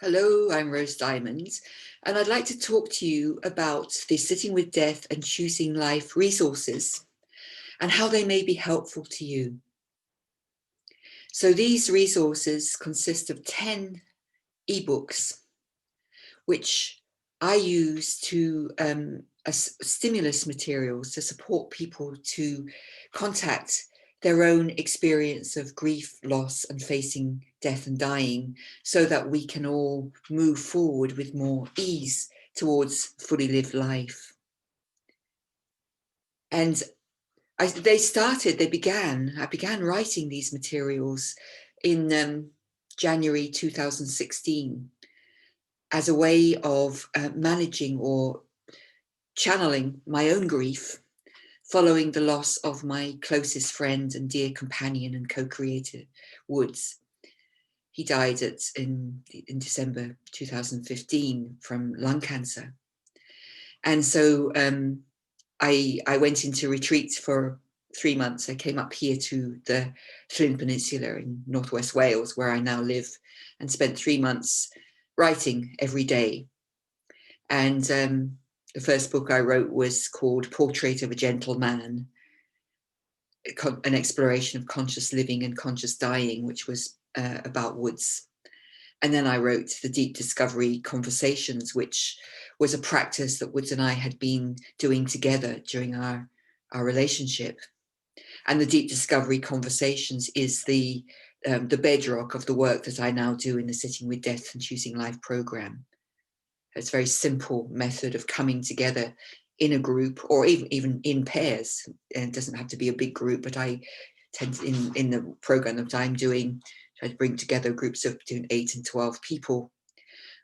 Hello, I'm Rose Diamond, and I'd like to talk to you about the Sitting with Death and Choosing Life resources and how they may be helpful to you. So these resources consist of 10 ebooks, which I use to as stimulus materials to support people to contact their own experience of grief, loss, and facing death and dying, so that we can all move forward with more ease towards fully lived life. And I began writing these materials in January 2016 as a way of managing or channeling my own grief following the loss of my closest friend and dear companion and co-creator, Woods. He died in December 2015 from lung cancer. And so I went into retreat for 3 months. I came up here to the Llyn Peninsula in northwest Wales, where I now live, and spent 3 months writing every day. And the first book I wrote was called Portrait of a Gentle Man, an exploration of conscious living and conscious dying, which was about Woods. And then I wrote the Deep Discovery Conversations, which was a practice that Woods and I had been doing together during our relationship. And the Deep Discovery Conversations is the bedrock of the work that I now do in the Sitting with Death and Choosing Life program. It's a very simple method of coming together in a group, or even in pairs. And it doesn't have to be a big group, but I tend to, in the program that I'm doing, try to bring together groups of between 8 and 12 people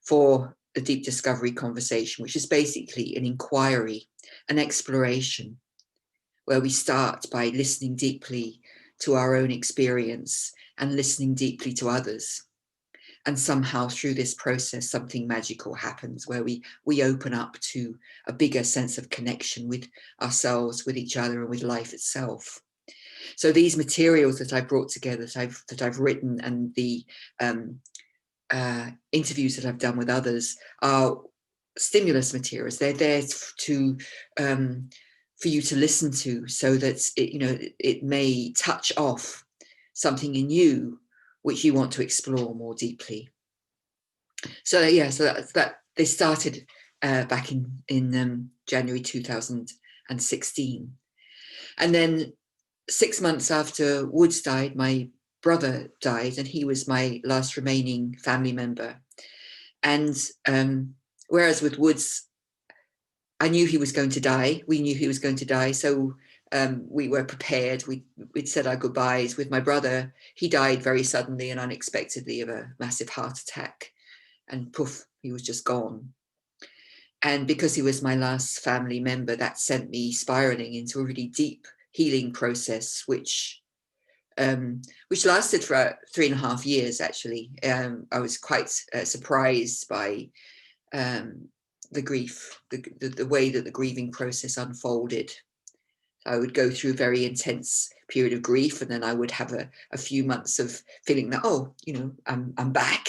for a deep discovery conversation, which is basically an inquiry, an exploration, where we start by listening deeply to our own experience and listening deeply to others. And somehow through this process, something magical happens where we open up to a bigger sense of connection with ourselves, with each other, and with life itself. So these materials that I brought together, that I've written, and the interviews that I've done with others are stimulus materials. They're there to for you to listen to, so that it may touch off something in you which you want to explore more deeply. So yeah, so that they started back in January 2016, and then 6 months after Woods died, my brother died, and he was my last remaining family member. And whereas with Woods, I knew he was going to die. We knew he was going to die, so we were prepared. We'd said our goodbyes. With my brother, he died very suddenly and unexpectedly of a massive heart attack, and poof, he was just gone. And because he was my last family member, that sent me spiraling into a really deep healing process, which lasted for 3.5 years, actually. I was quite surprised by the grief, the way that the grieving process unfolded. I would go through a very intense period of grief, and then I would have a few months of feeling that, I'm back,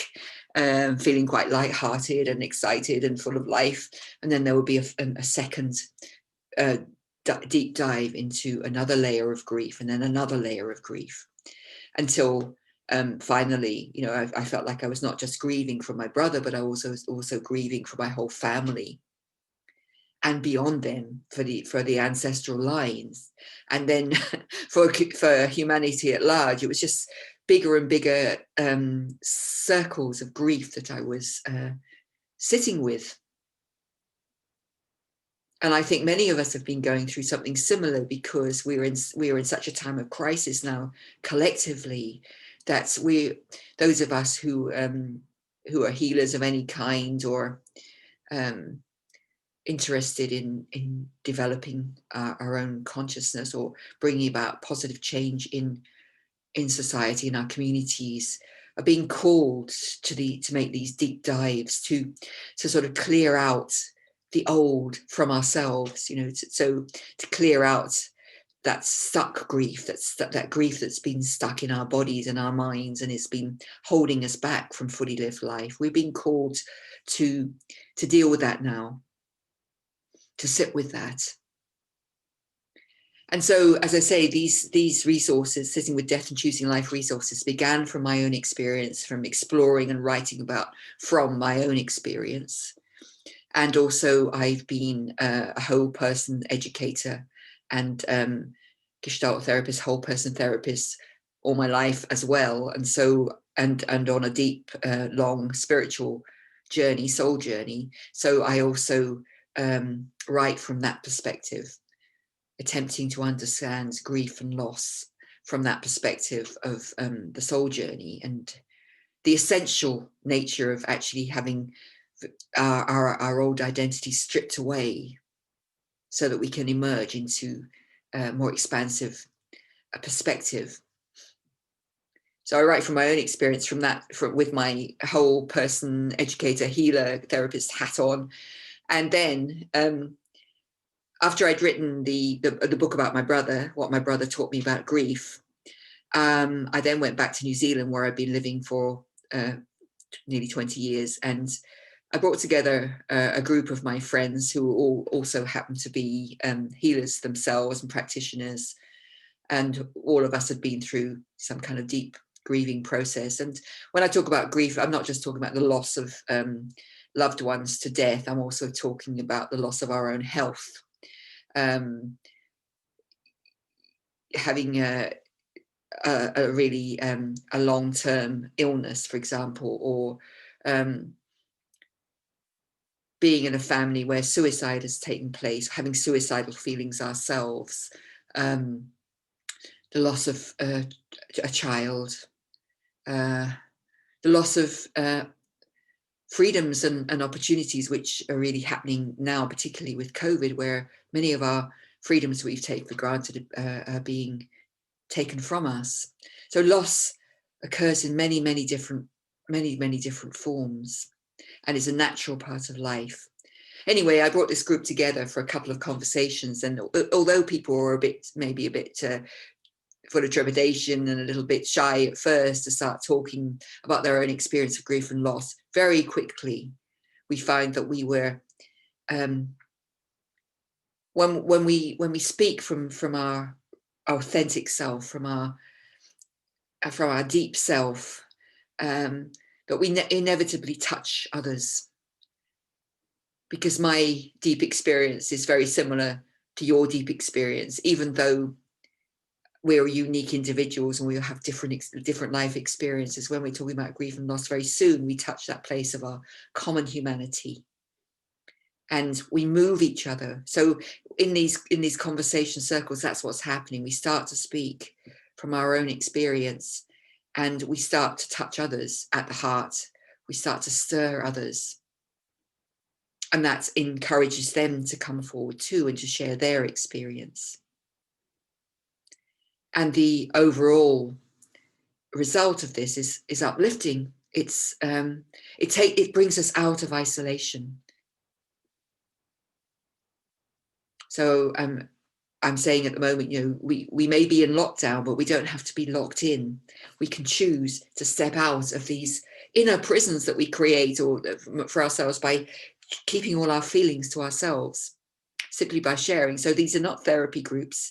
feeling quite lighthearted and excited and full of life. And then there would be a second deep dive into another layer of grief, and then another layer of grief, until finally, I felt like I was not just grieving for my brother, but I was also grieving for my whole family, and beyond them, for the ancestral lines, and then for humanity at large. It was just bigger and bigger circles of grief that I was sitting with. And I think many of us have been going through something similar, because we are in such a time of crisis now collectively, that those of us who are healers of any kind, or interested in developing our own consciousness, or bringing about positive change in society, in our communities, are being called to make these deep dives, to sort of clear out the old from ourselves, to clear out that stuck grief, that grief that's been stuck in our bodies and our minds, and it's been holding us back from fully lived life. We've been called to deal with that now, to sit with that. And so, as I say, these resources, Sitting with Death and Choosing Life resources, began from my own experience, from exploring and writing about from my own experience. And also I've been a whole person educator and Gestalt therapist, whole person therapist all my life as well. And so, and on a deep, long spiritual journey, soul journey. So I also write from that perspective, attempting to understand grief and loss from that perspective of the soul journey and the essential nature of actually having our old identity stripped away so that we can emerge into a more expansive perspective. So I write from my own experience from that, with my whole person educator, healer, therapist hat on. And then after I'd written the book about my brother, what my brother taught me about grief, I then went back to New Zealand, where I'd been living for nearly 20 years. And I brought together a group of my friends who all also happened to be healers themselves and practitioners. And all of us had been through some kind of deep grieving process. And when I talk about grief, I'm not just talking about the loss of loved ones to death. I'm also talking about the loss of our own health. Having a really a long-term illness, for example, or being in a family where suicide has taken place, having suicidal feelings ourselves, the loss of a child, the loss of freedoms and opportunities, which are really happening now, particularly with COVID, where many of our freedoms we've taken for granted are being taken from us. So loss occurs in many different forms, and is a natural part of life. Anyway, I brought this group together for a couple of conversations, and although people were maybe a bit full of trepidation and a little bit shy at first to start talking about their own experience of grief and loss, very quickly we found that we were when we speak from our authentic self, from our deep self, that we inevitably touch others, because my deep experience is very similar to your deep experience, even though we're unique individuals and we have different life experiences. When we're talking about grief and loss, very soon we touch that place of our common humanity, and we move each other. So in these conversation circles, that's what's happening. We start to speak from our own experience, and we start to touch others at the heart. We start to stir others, and that encourages them to come forward too and to share their experience. And the overall result of this is uplifting. It brings us out of isolation. So I'm saying at the moment, we may be in lockdown, but we don't have to be locked in. We can choose to step out of these inner prisons that we create for ourselves by keeping all our feelings to ourselves, simply by sharing. So these are not therapy groups.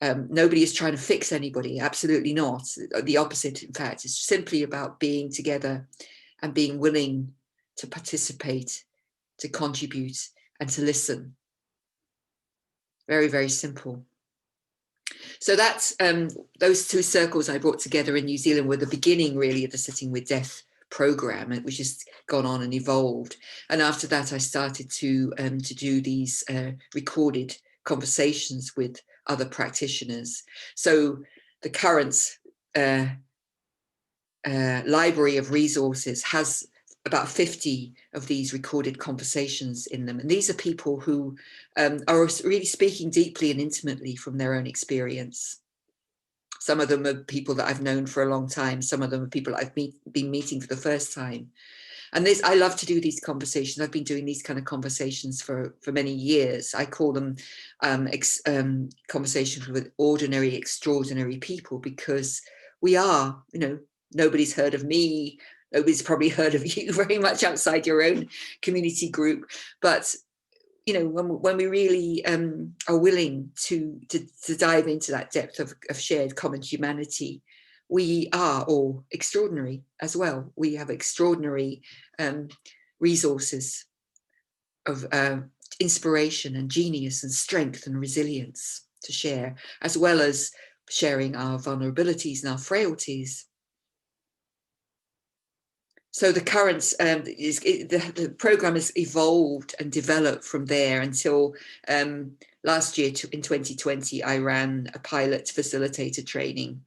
Nobody is trying to fix anybody, absolutely not. The opposite, in fact. It's simply about being together and being willing to participate, to contribute, and to listen. Very, very simple. So that's those two circles I brought together in New Zealand were the beginning, really, of the Sitting with Death program, which has gone on and evolved. And after that, I started to do these recorded conversations with other practitioners. So the current library of resources has about 50 of these recorded conversations in them. And these are people who are really speaking deeply and intimately from their own experience. Some of them are people that I've known for a long time. Some of them are people I've been meeting for the first time. And this, I love to do these conversations. I've been doing these kind of conversations for many years. I call them conversations with ordinary, extraordinary people, because we are, you know, nobody's heard of me. Nobody's probably heard of you very much outside your own community group. But, you know, when we really are willing to dive into that depth of shared common humanity, we are all extraordinary as well. We have extraordinary resources of inspiration and genius and strength and resilience to share, as well as sharing our vulnerabilities and our frailties. So the current the program has evolved and developed from there until last year in 2020, I ran a pilot facilitator training,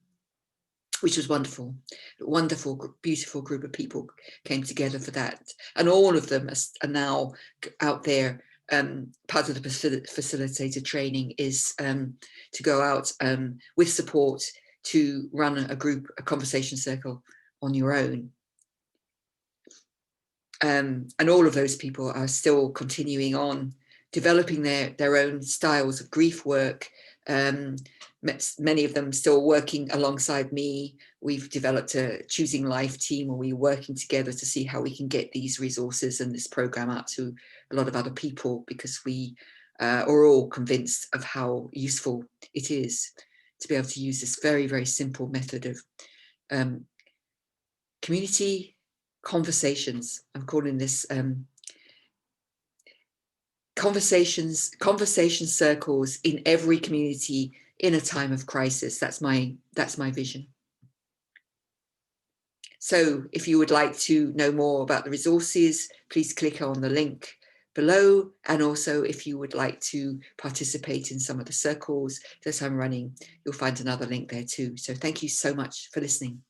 which was wonderful. A wonderful, beautiful group of people came together for that. And all of them are now out there. Part of the facilitator training is to go out with support to run a conversation circle on your own. And all of those people are still continuing on developing their own styles of grief work. Many of them still working alongside me. We've developed a Choosing Life team where we're working together to see how we can get these resources and this program out to a lot of other people, because we are all convinced of how useful it is to be able to use this very, very simple method of community conversations. I'm calling this conversation circles in every community in a time of crisis. That's my vision. So if you would like to know more about the resources, please click on the link below. And also, if you would like to participate in some of the circles that I'm running, you'll find another link there too. So thank you so much for listening.